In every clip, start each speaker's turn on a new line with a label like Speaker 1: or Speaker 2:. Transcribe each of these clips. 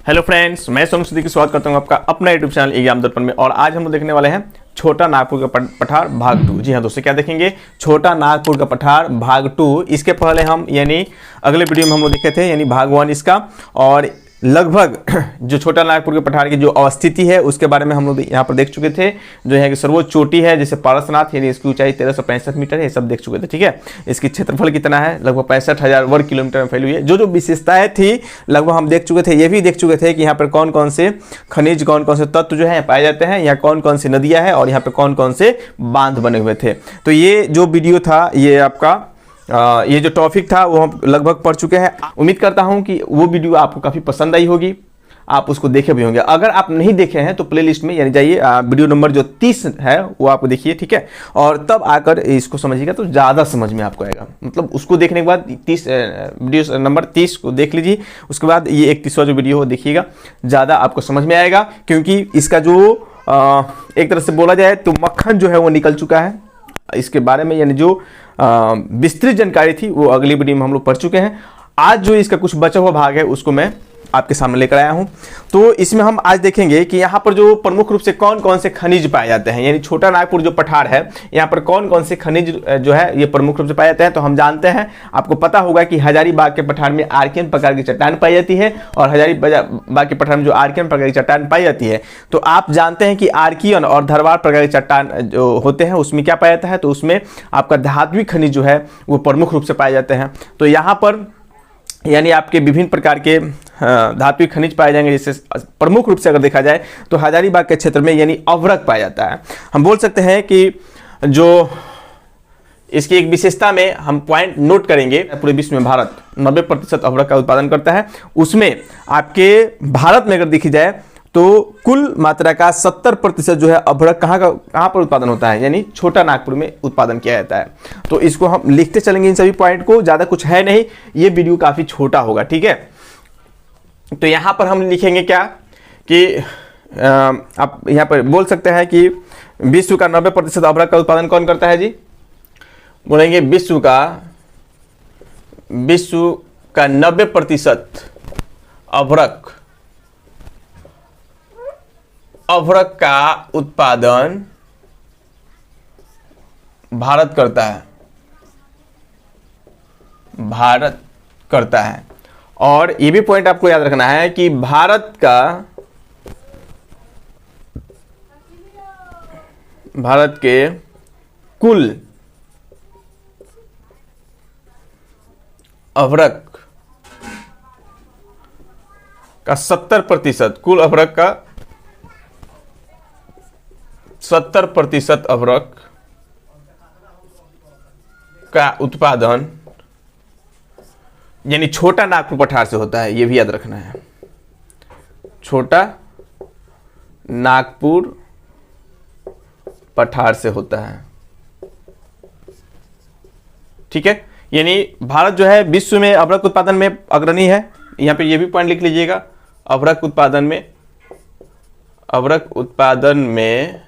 Speaker 1: Hello friends, मैं सोनू सिद्दीकी स्वागत करता हूं आपका अपना यूट्यूब चैनल एग्जाम दर्पण में। और आज हम लोग देखने वाले हैं छोटा नागपुर का पठार भाग 2। जी हाँ दोस्तों, क्या देखेंगे? छोटा नागपुर का पठार भाग 2। इसके पहले हम यानी अगले वीडियो में हम लोग देखे थे यानी भाग 1 इसका, और लगभग जो छोटा नागपुर के पठार की जो अवस्थिति है उसके बारे में हम लोग यहाँ पर देख चुके थे। जो है कि सर्वोच्च चोटी है जैसे पारसनाथ, यानी इसकी ऊंचाई 1365 मीटर है, ये सब देख चुके थे। ठीक है, इसकी क्षेत्रफल कितना है? लगभग 65,000 वर्ग किलोमीटर में फैली हुई है। जो जो विशेषताएं थी लगभग हम देख चुके थे। ये भी देख चुके थे कि यहाँ पर कौन कौन से खनिज, कौन कौन से तत्व जो है पाए जाते हैं, यहाँ कौन कौन सी नदियाँ हैं और यहाँ पे कौन कौन से बांध बने हुए थे। तो ये जो वीडियो था ये आपका ये जो टॉपिक था वो हम लगभग पढ़ चुके हैं। उम्मीद करता हूं कि वो वीडियो आपको काफ़ी पसंद आई होगी, आप उसको देखे भी होंगे। अगर आप नहीं देखे हैं तो प्लेलिस्ट में यानी जाइए, वीडियो नंबर जो 30 है वो आप देखिए। ठीक है, और तब आकर इसको समझिएगा तो ज़्यादा समझ में आपको आएगा। मतलब उसको देखने के बाद वीडियो नंबर 30 को देख लीजिए, उसके बाद ये 31वां जो वीडियो हो देखिएगा, ज़्यादा आपको समझ में आएगा। क्योंकि इसका जो एक तरह से बोला जाए तो मक्खन जो है वो निकल चुका है इसके बारे में, यानी जो विस्तृत जानकारी थी वो अगली वीडियो में हम लोग पढ़ चुके हैं। आज जो इसका कुछ बचा हुआ भाग है उसको मैं आपके सामने लेकर आया हूं। तो इसमें हम आज देखेंगे कि यहाँ पर जो प्रमुख रूप से कौन कौन से खनिज पाए जाते हैं, यानी छोटा नागपुर जो पठार है यहाँ पर कौन कौन से खनिज जो है ये प्रमुख रूप से पाए जाते हैं। तो हम जानते हैं, आपको पता होगा कि हजारीबाग के पठार में आर्कियन प्रकार की चट्टान पाई जाती है, और हजारीबाग के पठार में जो आर्कियन प्रकार की चट्टान पाई जाती है, तो आप जानते हैं कि आर्कियन और धरवार प्रकार की चट्टान जो होते हैं उसमें क्या पाया जाता है, तो उसमें आपका धात्विक खनिज जो है वो प्रमुख रूप से पाए जाते हैं। तो यहाँ पर यानी आपके विभिन्न प्रकार के धात्विक खनिज पाए जाएंगे। जैसे प्रमुख रूप से अगर देखा जाए तो हजारीबाग के क्षेत्र में यानी अभ्रक पाया जाता है। हम बोल सकते हैं कि जो इसकी एक विशेषता में हम पॉइंट नोट करेंगे, पूरे विश्व में भारत 90% अभ्रक का उत्पादन करता है। उसमें आपके भारत में अगर देखी जाए तो कुल मात्रा का 70% जो है अभ्रक कहाँ पर उत्पादन होता है, यानी छोटा नागपुर में उत्पादन किया जाता है। तो इसको हम लिखते चलेंगे इन सभी पॉइंट को, ज़्यादा कुछ है नहीं, ये वीडियो काफ़ी छोटा होगा। ठीक है, तो यहाँ पर हम लिखेंगे क्या कि आप यहाँ पर बोल सकते हैं कि विश्व का 90% अभ्रक का उत्पादन कौन करता है जी? बोलेंगे विश्व का 90% अभ्रक का उत्पादन भारत करता है, भारत करता है। और ये भी पॉइंट आपको याद रखना है कि भारत के कुल अभ्रक का 70%, कुल अभ्रक का 70% अभ्रक का उत्पादन यानी छोटा नागपुर पठार से होता है। ये भी याद रखना है, छोटा नागपुर पठार से होता है। ठीक है, यानी भारत जो है विश्व में अभ्रक उत्पादन में अग्रणी है। यहां पे ये भी पॉइंट लिख लीजिएगा, अभ्रक उत्पादन में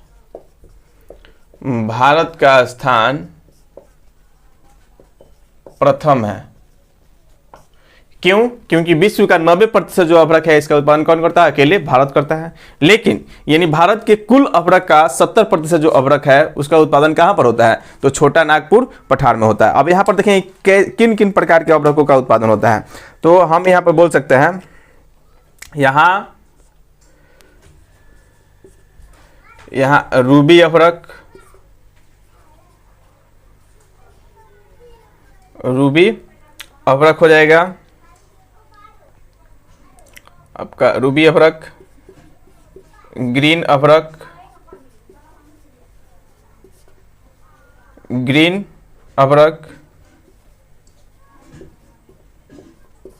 Speaker 1: भारत का स्थान प्रथम है। क्यों? क्योंकि विश्व का 90% जो अभ्रक है इसका उत्पादन कौन करता है? अकेले भारत करता है। लेकिन यानी भारत के कुल अभ्रक का 70% जो अभ्रक है उसका उत्पादन कहां पर होता है? तो छोटा नागपुर पठार में होता है। अब यहां पर देखें किन किन प्रकार के अभ्रकों का उत्पादन होता है। तो हम यहां पर बोल सकते हैं, यहां रूबी अभ्रक हो जाएगा आपका, रूबी अभ्रक, ग्रीन अभ्रक,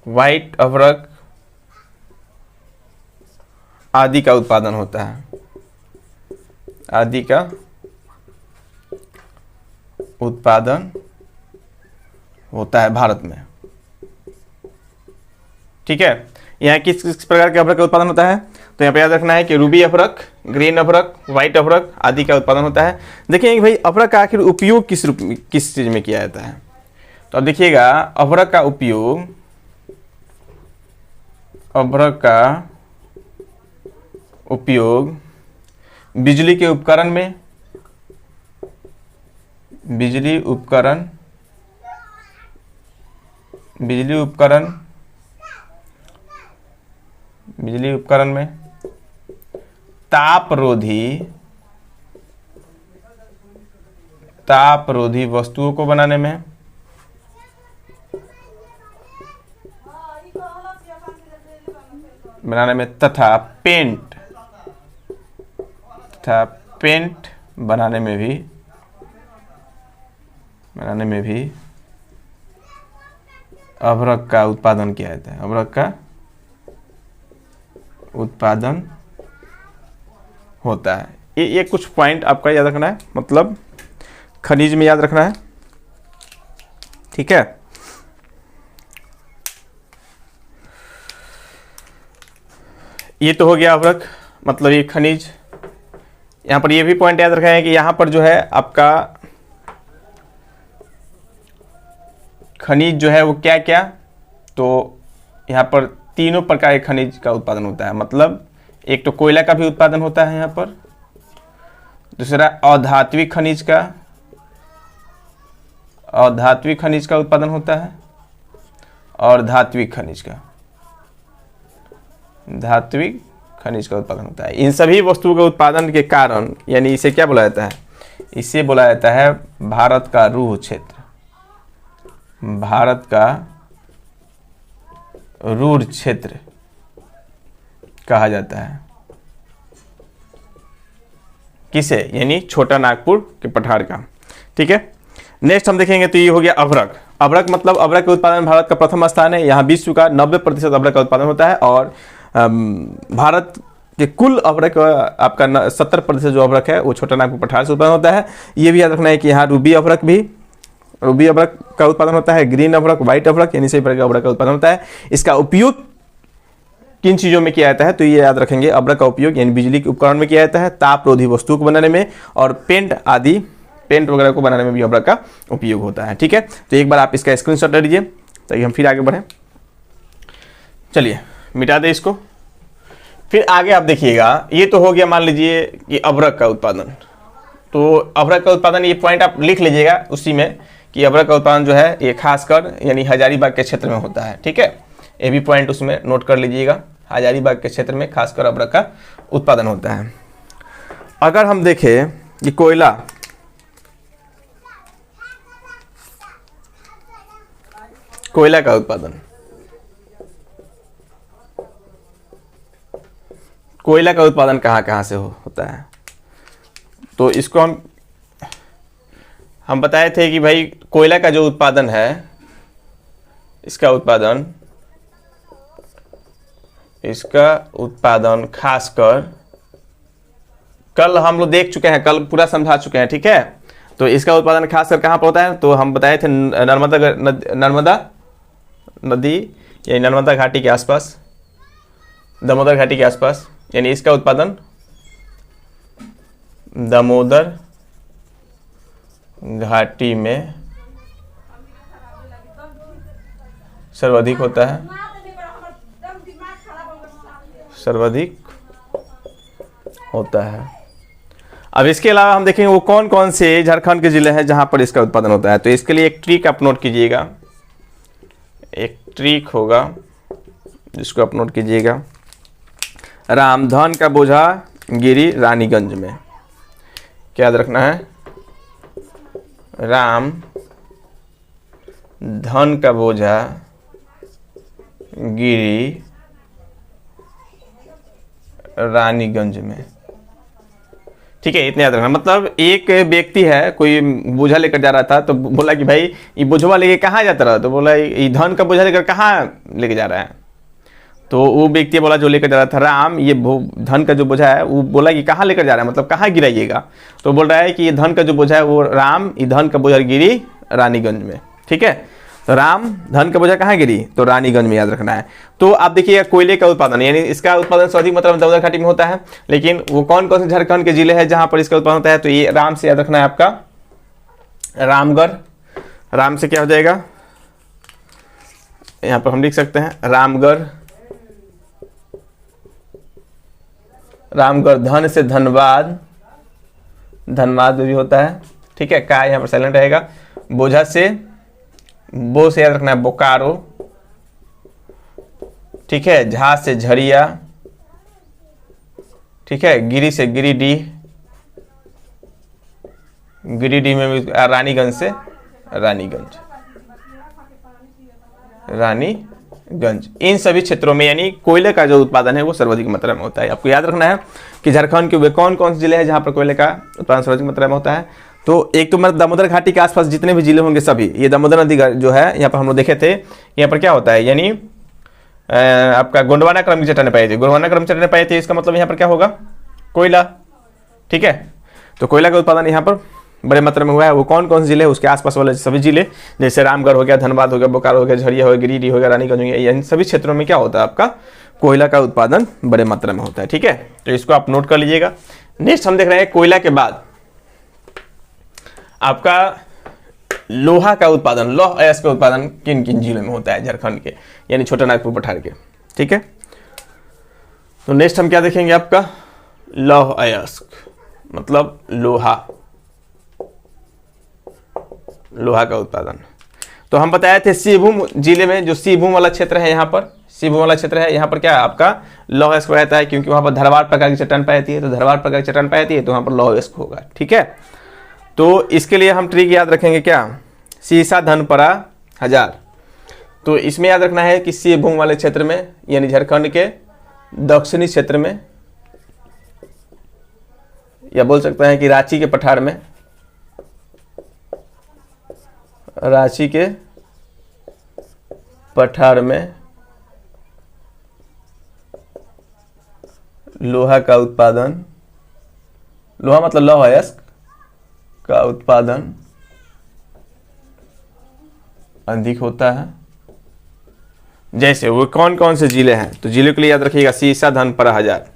Speaker 1: व्हाइट अभ्रक आदि का उत्पादन होता है, आदि का उत्पादन होता है भारत में। ठीक है, यहाँ किस किस प्रकार के अभ्रक का उत्पादन होता है? तो यहाँ पे याद रखना है कि रूबी अभ्रक, ग्रीन अभ्रक, व्हाइट अभ्रक आदि का उत्पादन होता है। देखिए कि भाई अभ्रक का आखिर उपयोग किस चीज में किया जाता है। तो अब देखिएगा अभ्रक का उपयोग, अभ्रक का उपयोग बिजली के उपकरण में, बिजली उपकरण में तापरोधी वस्तुओं को बनाने में तथा पेंट बनाने में भी अभ्रक का उत्पादन किया जाता है। अभ्रक का उत्पादन होता है। ये कुछ पॉइंट आपका याद रखना है, मतलब खनिज में याद रखना है, ठीक है। ये तो हो गया अभ्रक, मतलब ये खनिज। यहाँ पर ये भी पॉइंट याद रखना है कि यहाँ पर जो है आपका खनिज जो है वो क्या क्या, तो यहाँ पर तीनों प्रकार के खनिज का उत्पादन होता है। मतलब एक तो कोयला का भी उत्पादन होता है यहाँ पर, दूसरा अधात्विक खनिज का उत्पादन होता है, और धात्विक खनिज का उत्पादन होता है। इन सभी वस्तुओं के उत्पादन के कारण, यानी इसे क्या बोला जाता है, इसे बोला जाता है भारत का रूह क्षेत्र। भारत का रूढ़ क्षेत्र कहा जाता है। किसे, यानी छोटा नागपुर के पठार का, ठीक है। नेक्स्ट हम देखेंगे तो ये हो गया अभ्रक। अभ्रक मतलब अभ्रक के उत्पादन में भारत का प्रथम स्थान है। यहाँ विश्व का 90% अभ्रक का उत्पादन होता है, और भारत के कुल अभ्रक आपका 70% जो अभ्रक है वो छोटा नागपुर पठार से उत्पादन होता है। ये भी याद रखना है कि यहाँ रूबी अभ्रक का उत्पादन होता है, ग्रीन अभ्रक, व्हाइट अभ्रक, यानी सभी प्रकार के अभ्रक का उत्पादन होता है। इसका उपयोग किन चीज़ों में किया जाता है, तो ये याद रखेंगे। अभ्रक का उपयोग यानी बिजली के उपकरण में किया जाता है, तापरोधी वस्तुओं को बनाने में, और पेंट वगैरह को बनाने में भी अभ्रक का उपयोग होता है, ठीक है। तो एक बार आप इसका स्क्रीनशॉट ले लीजिए ताकि हम फिर आगे बढ़ें। चलिए मिटा दें इसको। फिर आगे आप देखिएगा, ये तो हो गया मान लीजिए कि अभ्रक का उत्पादन। तो अभ्रक का उत्पादन, ये पॉइंट आप लिख लीजिएगा उसी में कि अभ्रक का उत्पादन जो है ये खासकर यानी हजारीबाग के क्षेत्र में होता है, ठीक है। ये भी पॉइंट उसमें नोट कर लीजिएगा, हजारीबाग के क्षेत्र में खासकर अभ्रक का उत्पादन होता है। अगर हम देखें कि कोयला का उत्पादन, कोयला का उत्पादन कहाँ कहाँ से होता है, तो इसको हम बताए थे कि भाई कोयला का जो उत्पादन है, इसका उत्पादन खासकर कल हम लोग देख चुके हैं, कल पूरा समझा चुके हैं, ठीक है। तो इसका उत्पादन खासकर कहाँ पर होता है, तो हम बताए थे नर्मदा नदी यानी नर्मदा घाटी के आसपास, दामोदर घाटी के आसपास, यानी इसका उत्पादन दामोदर घाटी में सर्वाधिक होता है, अब इसके अलावा हम देखेंगे वो कौन कौन से झारखंड के जिले हैं जहां पर इसका उत्पादन होता है। तो इसके लिए एक ट्रिक आप नोट कीजिएगा, एक ट्रिक होगा जिसको आप नोट कीजिएगा। रामधन का बोझा गिरी रानीगंज में, क्या याद रखना है, राम धन का बोझा गिरी रानीगंज में, ठीक है। इतने याद रखना। मतलब एक व्यक्ति है, कोई बोझा लेकर जा रहा था, तो बोला कि भाई ये बोझवा लेके कहाँ जाता रहा, तो बोला ये धन का बोझा लेकर कहाँ लेके जा रहा है, तो वो व्यक्ति बोला जो लेकर जा रहा था, राम ये धन का जो बोझा है, वो बोला कि कहाँ लेकर जा रहा है, मतलब कहाँ गिराइएगा, तो बोल रहा है कि ये धन का जो बोझा है वो राम ये धन का बोझा गिरी रानीगंज में, ठीक है। तो राम धन का बोझा कहाँ गिरी, तो रानीगंज में, याद रखना है। तो आप देखिएगा कोयले का उत्पादन, यानी इसका उत्पादन सर्वाधिक मात्रा में दामोदर घाटी में होता है, लेकिन वो कौन कौन से झारखंड के जिले हैं जहां पर इसका उत्पादन होता है, तो ये राम से याद रखना है आपका, रामगढ़, राम से क्या हो जाएगा, यहाँ पर हम लिख सकते हैं रामगढ़, रामगढ़, धन से धनबाद, धनबाद में भी होता है, ठीक है। का यहाँ पर साइलेंट रहेगा। बोझा से, बो से याद रखना है बोकारो, ठीक है। झा से झरिया, ठीक है। गिरी से गिरिडीह, गिरिडीह में भी रानीगंज से रानीगंज, रानीगंज। इन सभी क्षेत्रों में यानी कोयले का जो उत्पादन है वो सर्वाधिक मात्रा में होता है। आपको याद रखना है कि झारखंड के वे कौन कौन से जिले हैं जहां पर कोयले का उत्पादन सर्वाधिक मात्रा में होता है। तो एक तो मतलब दामोदर घाटी के आसपास जितने भी जिले होंगे सभी, ये दामोदर नदी जो है यहाँ पर हम लोग देखे थे, यहाँ पर क्या होता है यानी आपका गोंडवाना क्रम की चट्टानें पाई थी, गोंडवाना क्रम चट्टानें पाई थी, इसका मतलब यहाँ पर क्या होगा, कोयला, ठीक है। तो कोयला का उत्पादन यहाँ पर बड़े मात्रा में हुआ है। वो कौन कौन से जिले हैं, उसके आसपास वाले सभी जिले, जैसे रामगढ़ हो गया, धनबाद हो गया, बोकारो हो गया, झरिया हो गया, गिरिडीह हो गया, रानीगंज हो गया, इन सभी क्षेत्रों में क्या होता है आपका कोयला का उत्पादन बड़े मात्रा में होता है, ठीक है। तो इसको आप नोट कर लीजिएगा। नेक्स्ट हम देख रहे हैं कोयला के बाद आपका लोहा का उत्पादन, लौह अयस्क का उत्पादन किन किन जिलों में होता है झारखंड के, यानी छोटा नागपुर पठार के, ठीक है। तो नेक्स्ट हम क्या देखेंगे, आपका लौह अयस्क मतलब लोहा, लोहा का उत्पादन। तो हम बताए थे सिंहभूम जिले में, जो सिंहभूम वाला क्षेत्र है, यहाँ पर सिंहभूम वाला क्षेत्र है, यहाँ पर क्या आपका लौह अयस्क रहता है, क्योंकि वहां पर धरवार प्रकार की चट्टान पाई जाती है। तो धरवार प्रकार की चट्टान पाई जाती है तो वहां पर लौह अयस्क होगा, ठीक है। तो इसके लिए हम ट्रिक याद रखेंगे क्या, सीसा धनपरा हजार। तो इसमें याद रखना है कि सिंहभूम वाले क्षेत्र में यानी झारखंड के दक्षिणी क्षेत्र में, या बोल सकते हैं कि रांची के पठार में, रांची के पठार में लोहा का उत्पादन, लोहा मतलब लौह अयस्क का उत्पादन अधिक होता है। जैसे वो कौन कौन से जिले हैं, तो जिले के लिए याद रखिएगा सीसा धनपरा हजार,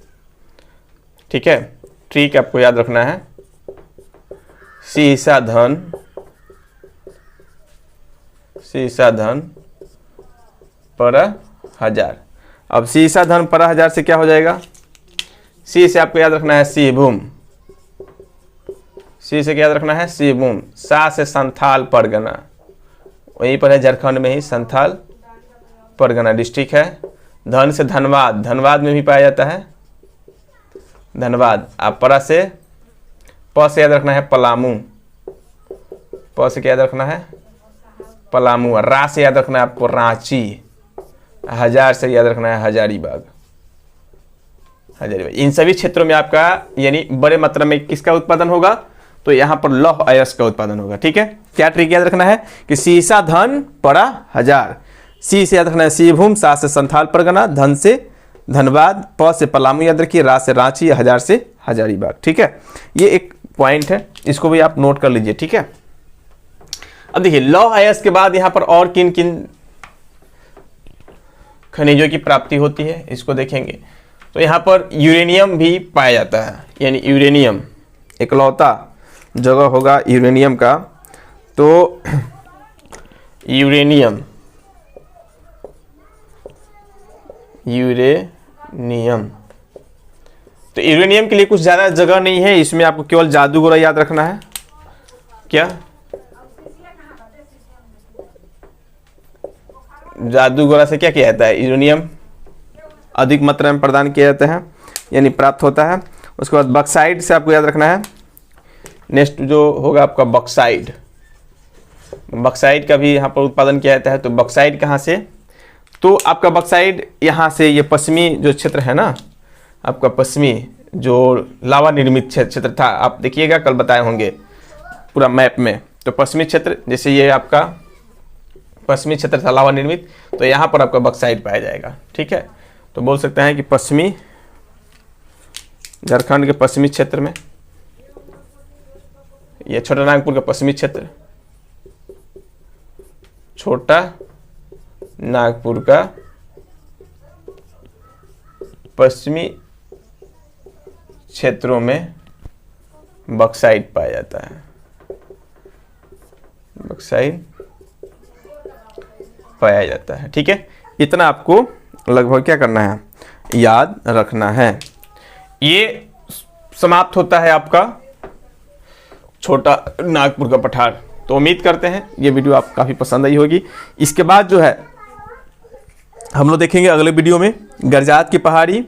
Speaker 1: ठीक है। ट्रिक आपको याद रखना है सीसा धन पर हजार। अब सीसा धन पर हजार से क्या हो जाएगा, सी से आपको याद रखना है सिंहभूम, सी से क्या याद रखना है सिंहभूम। सा से संथाल परगना, वहीं पर है झारखंड में ही संथाल परगना डिस्ट्रिक्ट है। धन से धनबाद, धनबाद में भी पाया जाता है धनबाद। आप परा से, प से याद रखना है पलामू, प से क्या याद रखना है पलामू। रा से याद रखना है आपको रांची। हजार से याद रखना है हजारीबाग, हजारीबाग। इन सभी क्षेत्रों में आपका यानी बड़े मात्रा में किसका उत्पादन होगा, तो यहाँ पर लौह अयस्क का उत्पादन होगा, ठीक है। क्या ट्रिक याद रखना है कि सीसा धन परा हजार। सी से याद रखना है सिंहभूम, सा से संथाल परगना, धन से धनबाद, प से पलामू याद रखिए, रा से रांची, हजार से हजारीबाग, ठीक है। ये एक पॉइंट है, इसको भी आप नोट कर लीजिए, ठीक है। अब देखिए लौह अयस्क के बाद यहाँ पर और किन किन खनिजों की प्राप्ति होती है इसको देखेंगे। तो यहाँ पर यूरेनियम भी पाया जाता है, यानी यूरेनियम इकलौता जगह होगा यूरेनियम का। तो यूरेनियम तो यूरेनियम के लिए कुछ ज़्यादा जगह नहीं है, इसमें आपको केवल जादूगोरा याद रखना है। क्या जादूगोरा से क्या किया जाता है, यूरेनियम अधिक मात्रा में प्रदान किया जाता है यानी प्राप्त होता है। उसके बाद बक्साइड से आपको याद रखना है, नेक्स्ट जो होगा आपका बक्साइड, बक्साइड का भी यहाँ पर उत्पादन किया जाता है। तो बक्साइड कहाँ से, तो आपका बक्साइड यहाँ से, ये पश्चिमी जो क्षेत्र है ना आपका, पश्चिमी जो लावा निर्मित क्षेत्र था, आप देखिएगा कल बताए होंगे पूरा मैप में। तो पश्चिमी क्षेत्र जैसे ये आपका पश्चिमी क्षेत्र था लावा निर्मित, तो यहाँ पर आपका बक्साइड पाया जाएगा, ठीक है। तो बोल सकते हैं कि पश्चिमी झारखंड के पश्चिमी क्षेत्र में, ये छोटा नागपुर का पश्चिमी क्षेत्र, छोटा नागपुर का पश्चिमी क्षेत्रों में बक्साइड पाया जाता है, बक्साइड पाया जाता है, ठीक है। इतना आपको लगभग क्या करना है, याद रखना है। ये समाप्त होता है आपका छोटा नागपुर का पठार। तो उम्मीद करते हैं ये वीडियो आपको काफ़ी पसंद आई होगी। इसके बाद जो है हम लोग देखेंगे अगले वीडियो में गरजात की पहाड़ी,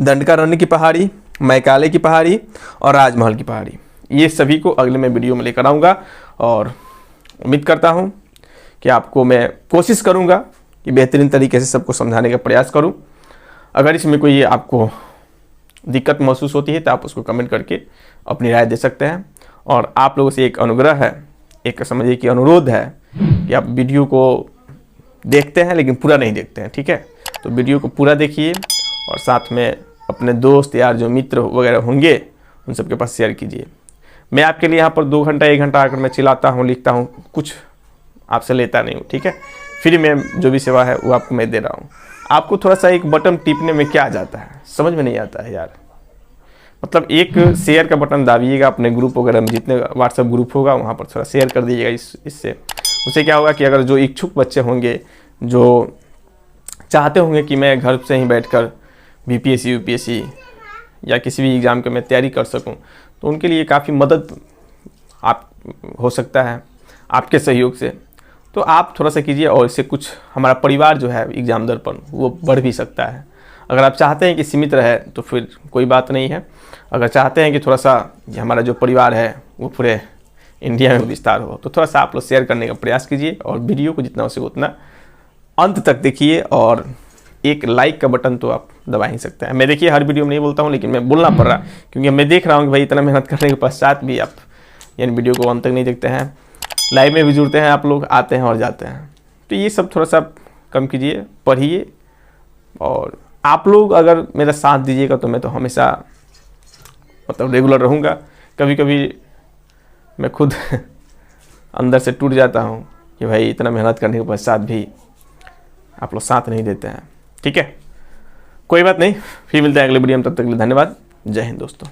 Speaker 1: दंडकारण्य की पहाड़ी, मैकाले की पहाड़ी और राजमहल की पहाड़ी। ये सभी को अगले मैं वीडियो में लेकर आऊँगा और उम्मीद करता हूँ कि आपको मैं कोशिश करूँगा कि बेहतरीन तरीके से सबको समझाने का प्रयास करूँ। अगर इसमें कोई आपको दिक्कत महसूस होती है तो आप उसको कमेंट करके अपनी राय दे सकते हैं। और आप लोगों से एक अनुग्रह है, एक समझिए कि अनुरोध है कि आप वीडियो को देखते हैं लेकिन पूरा नहीं देखते हैं, ठीक है। तो वीडियो को पूरा देखिए और साथ में अपने दोस्त यार जो मित्र वगैरह होंगे उन सबके पास शेयर कीजिए। मैं आपके लिए यहाँ पर 2 घंटा 1 घंटा आकर मैं चिल्लाता हूँ, लिखता हूँ, कुछ आपसे लेता नहीं हूँ, ठीक है। फ्री में जो भी सेवा है वो आपको मैं दे रहा हूँ। आपको थोड़ा सा एक बटन टिपने में क्या आ जाता है, समझ में नहीं आता है यार। मतलब एक शेयर का बटन दाबिएगा अपने ग्रुप वगैरह में, जितने व्हाट्सएप ग्रुप होगा वहाँ पर थोड़ा शेयर कर दीजिएगा। इससे उससे क्या होगा कि अगर जो इच्छुक बच्चे होंगे जो चाहते होंगे कि मैं घर से ही बैठकर बीपीएससी यूपीएससी या किसी भी एग्ज़ाम की मैं तैयारी कर सकूं, तो उनके लिए काफ़ी मदद आप हो सकता है आपके सहयोग से। तो आप थोड़ा सा कीजिए और इससे कुछ हमारा परिवार जो है एग्ज़ाम दर्पण वो बढ़ भी सकता है। अगर आप चाहते हैं कि सीमित रहे तो फिर कोई बात नहीं है। अगर चाहते हैं कि थोड़ा सा हमारा जो परिवार है वो पूरे इंडिया में विस्तार हो तो थोड़ा सा आप लोग शेयर करने का प्रयास कीजिए और वीडियो को जितना हो सके उतना अंत तक देखिए। और एक लाइक का बटन तो आप दबा ही सकते हैं। मैं देखिए हर वीडियो में नहीं बोलता हूँ लेकिन मैं बोलना पड़ रहा क्योंकि मैं देख रहा हूँ कि भाई इतना मेहनत करने के पश्चात भी आप यानी वीडियो को अंत तक नहीं देखते हैं। लाइव में भी जुड़ते हैं आप लोग, आते हैं और जाते हैं। तो ये सब थोड़ा सा कम कीजिए, पढ़िए। और आप लोग अगर मेरा साथ दीजिएगा तो मैं तो हमेशा मतलब रेगुलर रहूँगा। कभी कभी मैं खुद अंदर से टूट जाता हूँ कि भाई इतना मेहनत करने के पश्चात भी आप लोग साथ नहीं देते हैं, ठीक है। कोई बात नहीं, फिर मिलते हैं अगले वीडियो में, तब तक के लिए धन्यवाद। जय हिंद दोस्तों।